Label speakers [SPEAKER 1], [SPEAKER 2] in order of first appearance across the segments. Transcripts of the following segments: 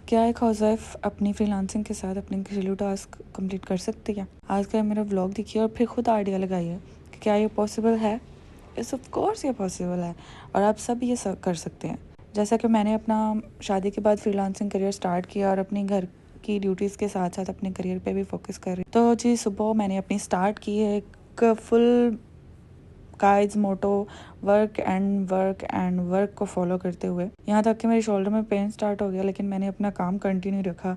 [SPEAKER 1] क्या एक हाउसवाइफ अपनी फ्रीलांसिंग के साथ अपने घरेलू टास्क कंप्लीट कर सकती है? आज का मेरा व्लॉग देखिए और फिर खुद आइडिया लगाइए कि क्या ये पॉसिबल है। इस ऑफ कोर्स ये पॉसिबल है और आप सब ये सब कर सकते हैं। जैसा कि मैंने अपना शादी के बाद फ्रीलांसिंग करियर स्टार्ट किया और अपनी घर की ड्यूटीज़ के साथ साथ अपने करियर पे भी फोकस कर रही हूँ। तो जी सुबह मैंने अपनी स्टार्ट की है एक full guides motto work and work को फॉलो करते हुए, यहाँ तक कि मेरे शोल्डर में पेन स्टार्ट हो गया, लेकिन मैंने अपना काम कंटिन्यू रखा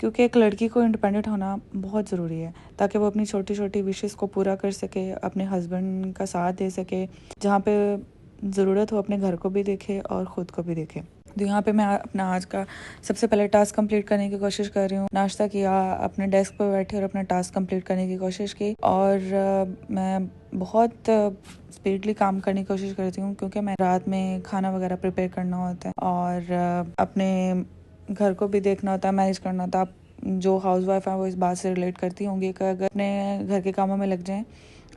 [SPEAKER 1] क्योंकि एक लड़की को इंडिपेंडेंट होना बहुत ज़रूरी है ताकि वो अपनी छोटी छोटी विशेस को पूरा कर सके, अपने हस्बैंड का साथ दे सके, जहाँ पे ज़रूरत हो अपने घर को भी देखे और ख़ुद को भी देखे। तो यहाँ पे मैं अपना आज का सबसे पहले टास्क कंप्लीट करने की कोशिश कर रही हूँ। नाश्ता किया, अपने डेस्क पर बैठे और अपना टास्क कंप्लीट करने की कोशिश की और मैं बहुत स्पीडली काम करने की कोशिश करती हूँ क्योंकि मैं रात में खाना वगैरह प्रिपेयर करना होता है और अपने घर को भी देखना होता है, मैनेज करना होता है। आप जो हाउस वाइफ है वो इस बात से रिलेट करती होंगी कि अगर अपने घर के कामों में लग जाएं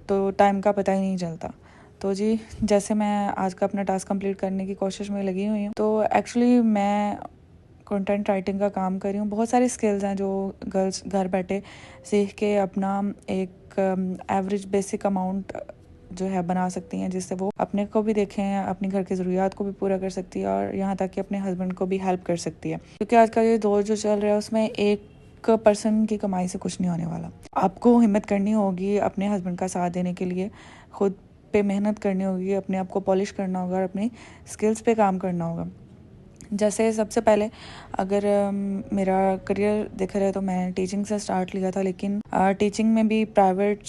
[SPEAKER 1] तो टाइम का पता ही नहीं चलता। तो जी जैसे मैं आज का अपना टास्क कंप्लीट करने की कोशिश में लगी हुई हूँ, तो एक्चुअली मैं कंटेंट राइटिंग का काम कर रही हूँ। बहुत सारी स्किल्स हैं जो गर्ल्स घर बैठे सीख के अपना एक एवरेज बेसिक अमाउंट जो है बना सकती हैं, जिससे वो अपने को भी देखें, अपने घर की ज़रूरियात को भी पूरा कर सकती है और यहाँ तक कि अपने हस्बैंड को भी हेल्प कर सकती है। क्योंकि आज का ये दौर जो चल रहा है उसमें एक पर्सन की कमाई से कुछ नहीं होने वाला। आपको हिम्मत करनी होगी अपने हस्बैंड का साथ देने के लिए, खुद पे मेहनत करनी होगी, अपने आप को पॉलिश करना होगा और अपनी स्किल्स पे काम करना होगा। जैसे सबसे पहले अगर मेरा करियर देखा जाए तो मैं टीचिंग से स्टार्ट लिया था, लेकिन टीचिंग में भी प्राइवेट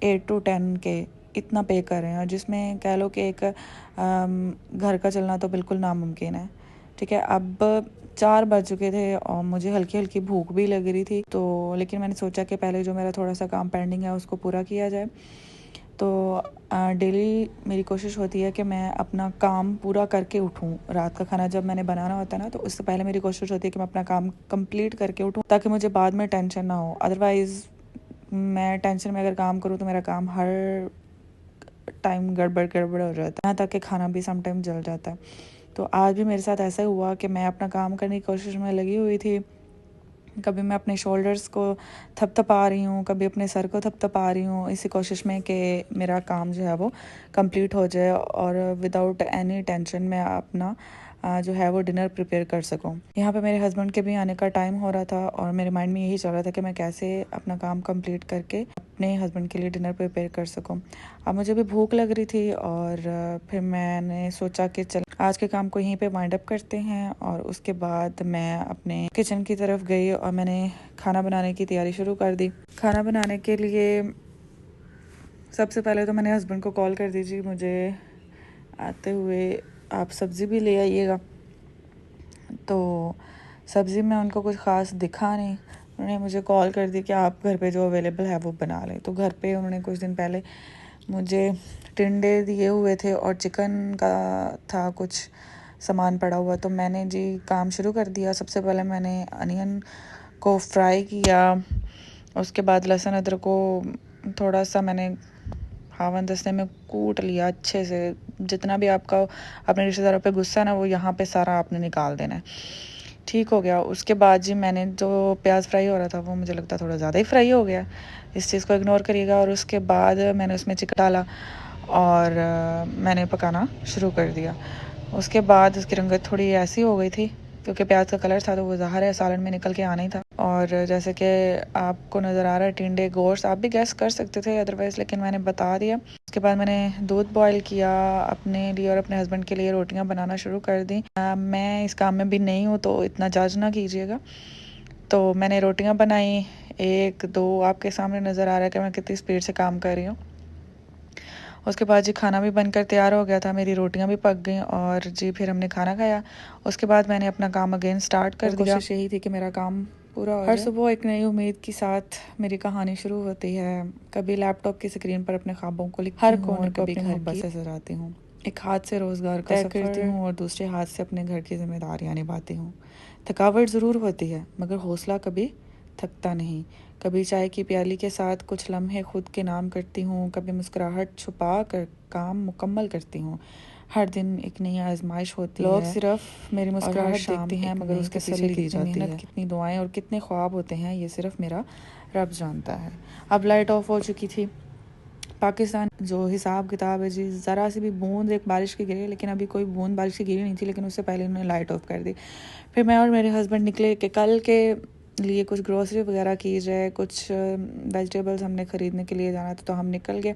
[SPEAKER 1] 8 to 10 के इतना पे कर रहे हैं, जिसमें कह लो कि एक घर का चलना तो बिल्कुल नामुमकिन है। ठीक है, अब 4 बज चुके थे और मुझे हल्की हल्की भूख भी लग रही थी, तो लेकिन मैंने सोचा कि पहले जो मेरा थोड़ा सा काम पेंडिंग है उसको पूरा किया जाए। तो डेली मेरी कोशिश होती है कि मैं अपना काम पूरा करके उठूं। रात का खाना जब मैंने बनाना होता है ना, तो उससे पहले मेरी कोशिश होती है कि मैं अपना काम कंप्लीट करके उठूं ताकि मुझे बाद में टेंशन ना हो। अदरवाइज़ मैं टेंशन में अगर काम करूं तो मेरा काम हर टाइम गड़बड़ हो जाता है, यहाँ तक कि खाना भी सम टाइम जल जाता है। तो आज भी मेरे साथ ऐसा हुआ कि मैं अपना काम करने की कोशिश में लगी हुई थी। कभी मैं अपने शोल्डर्स को थपथपा रही हूँ, कभी अपने सर को थपथपा रही हूँ, इसी कोशिश में कि मेरा काम जो है वो कंप्लीट हो जाए और विदाउट एनी टेंशन मैं अपना जो है वो डिनर प्रिपेयर कर सकूँ। यहाँ पे मेरे हस्बैंड के भी आने का टाइम हो रहा था और मेरे माइंड में यही चल रहा था कि मैं कैसे अपना काम कंप्लीट करके अपने हस्बैंड के लिए डिनर प्रिपेयर कर सकूँ। अब मुझे भी भूख लग रही थी और फिर मैंने सोचा कि चल आज के काम को यहीं पे वाइंड अप करते हैं और उसके बाद मैं अपने किचन की तरफ गई और मैंने खाना बनाने की तैयारी शुरू कर दी। खाना बनाने के लिए सबसे पहले तो मैंने हस्बैंड को कॉल कर दी, जी मुझे आते हुए आप सब्ज़ी भी ले आइएगा। तो सब्ज़ी में उनको कुछ ख़ास दिखा नहीं, उन्होंने मुझे कॉल कर दी कि आप घर पे जो अवेलेबल है वो बना लें। तो घर पे उन्होंने कुछ दिन पहले मुझे टिंडे दिए हुए थे और चिकन का था कुछ सामान पड़ा हुआ, तो मैंने जी काम शुरू कर दिया। सबसे पहले मैंने अनियन को फ्राई किया, उसके बाद लहसुन अदरक को थोड़ा सा मैंने हावन दस्ते में कूट लिया अच्छे से। जितना भी आपका अपने रिश्तेदारों पे गुस्सा ना, वो यहाँ पे सारा आपने निकाल देना है। ठीक हो गया। उसके बाद जी मैंने जो प्याज फ्राई हो रहा था वो मुझे लगता थोड़ा ज़्यादा ही फ्राई हो गया, इस चीज़ को इग्नोर करिएगा। और उसके बाद मैंने उसमें चिकन डाला और मैंने पकाना शुरू कर दिया। उसके बाद उसकी रंगत थोड़ी ऐसी हो गई थी क्योंकि प्याज का कलर था, तो वो ज़ाहिर है सालन में निकल के आना ही था। और जैसे कि आपको नज़र आ रहा है टिंडे गोश्त, आप भी गैस कर सकते थे अदरवाइज़, लेकिन मैंने बता दिया। उसके बाद मैंने दूध बॉईल किया अपने लिए और अपने हस्बैंड के लिए रोटियां बनाना शुरू कर दी। मैं इस काम में भी नहीं हूँ तो इतना जज ना कीजिएगा। तो मैंने रोटियां बनाई, 1-2 आपके सामने नज़र आ रहा है कि मैं कितनी स्पीड से काम कर रही हूँ। उसके बाद जी खाना भी बनकर तैयार हो गया था, मेरी रोटियां भी पक गई और जी फिर हमने खाना खाया। उसके बाद मैंने अपना काम अगेन स्टार्ट कर दिया। कोशिश यही थी कि मेरा काम पूरा हो जाए। हर सुबह एक नई उम्मीद के साथ मेरी कहानी शुरू होती है। कभी लैपटॉप की स्क्रीन पर अपने ख्वाबों को लिखती हूँ, हर कोने को अपनी मोहब्बत से सजाती हूँ। एक हाथ से रोज़गार का सफ़र करती हूँ और दूसरे हाथ से अपने घर की जिम्मेदारियाँ निभाती हूँ। थकावट ज़रूर होती है मगर हौसला कभी थकता नहीं। कभी चाय की प्याली के साथ कुछ लम्हे खुद के नाम करती हूँ, कभी मुस्कुराहट छुपा कर काम मुकम्मल करती हूँ। हर दिन एक नई आजमाइश होती है। लोग सिर्फ मेरी मुस्कुराहट देखते हैं, मगर उसके पीछे कितनी मेहनत, कितनी दुआएं और कितने ख्वाब होते हैं, ये सिर्फ मेरा रब जानता है। अब लाइट ऑफ हो चुकी थी। पाकिस्तान जो हिसाब किताब है जी, ज़रा सी भी बूंद एक बारिश की गिरी, लेकिन अभी कोई बूंद बारिश की गिरी नहीं थी, लेकिन उससे पहले उन्होंने लाइट ऑफ कर दी। फिर मैं और मेरे हस्बैंड निकले कि कल के लिए कुछ ग्रोसरी वगैरह की जाए, कुछ वेजिटेबल्स हमने ख़रीदने के लिए जाना था, तो हम निकल गए।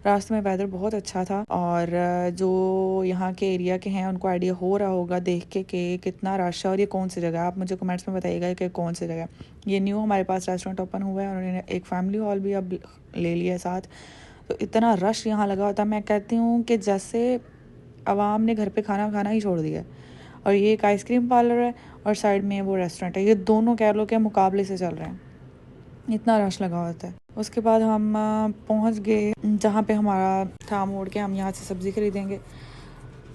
[SPEAKER 1] रास्ते में वेदर बहुत अच्छा था, और जो यहाँ के एरिया के हैं उनको आइडिया हो रहा होगा देख के कि कितना रश है और ये कौन सी जगह है। आप मुझे कमेंट्स में बताइएगा कि कौन सी जगह है। ये न्यू हमारे पास रेस्टोरेंट ओपन हुआ है और उन्होंने एक फैमिली हॉल भी अब ले लिया है साथ। तो इतना रश यहाँ लगा होता है, मैं कहती हूँ कि जैसे आवाम ने घर पे खाना खाना ही छोड़ दिया। और ये एक आइसक्रीम पार्लर है और साइड में वो रेस्टोरेंट है, ये दोनों कह लो के मुकाबले से चल रहे हैं, इतना रश लगा होता है। उसके बाद हम पहुँच गए जहाँ पे हमारा था मोड़ के हम यहाँ से सब्ज़ी खरीदेंगे।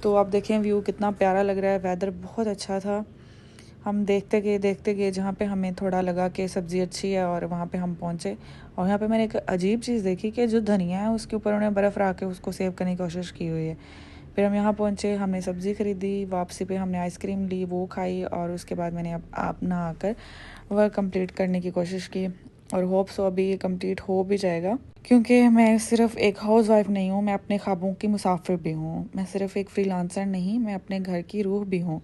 [SPEAKER 1] तो आप देखें व्यू कितना प्यारा लग रहा है, वेदर बहुत अच्छा था। हम देखते गए जहाँ पे हमें थोड़ा लगा कि सब्ज़ी अच्छी है, और वहाँ पे हम पहुँचे। और यहाँ पे मैंने एक अजीब चीज़ देखी कि जो धनिया है उसके ऊपर उन्होंने बर्फ़ रख के उसको सेव करने की कोशिश की हुई है। फिर हम यहाँ पहुँचे, हमने सब्ज़ी ख़रीदी, वापसी पे हमने आइसक्रीम ली, वो खाई, और उसके बाद मैंने अब नहा कर वर्क कंप्लीट करने की कोशिश की, और होप सो अभी ये कंप्लीट हो भी जाएगा, क्योंकि मैं सिर्फ़ एक हाउस वाइफ नहीं हूँ, मैं अपने ख्वाबों की मुसाफिर भी हूँ। मैं सिर्फ़ एक फ्रीलांसर नहीं, मैं अपने घर की रूह भी हूँ।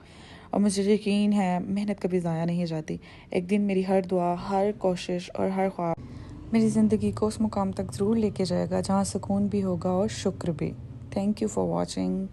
[SPEAKER 1] और मुझे यकीन है मेहनत कभी ज़ाया नहीं जाती। एक दिन मेरी हर दुआ, हर कोशिश और हर ख्वाब मेरी ज़िंदगी को उस मुकाम तक ज़रूर लेके जाएगा जहाँ सुकून भी होगा और शुक्र भी। Thank you for watching.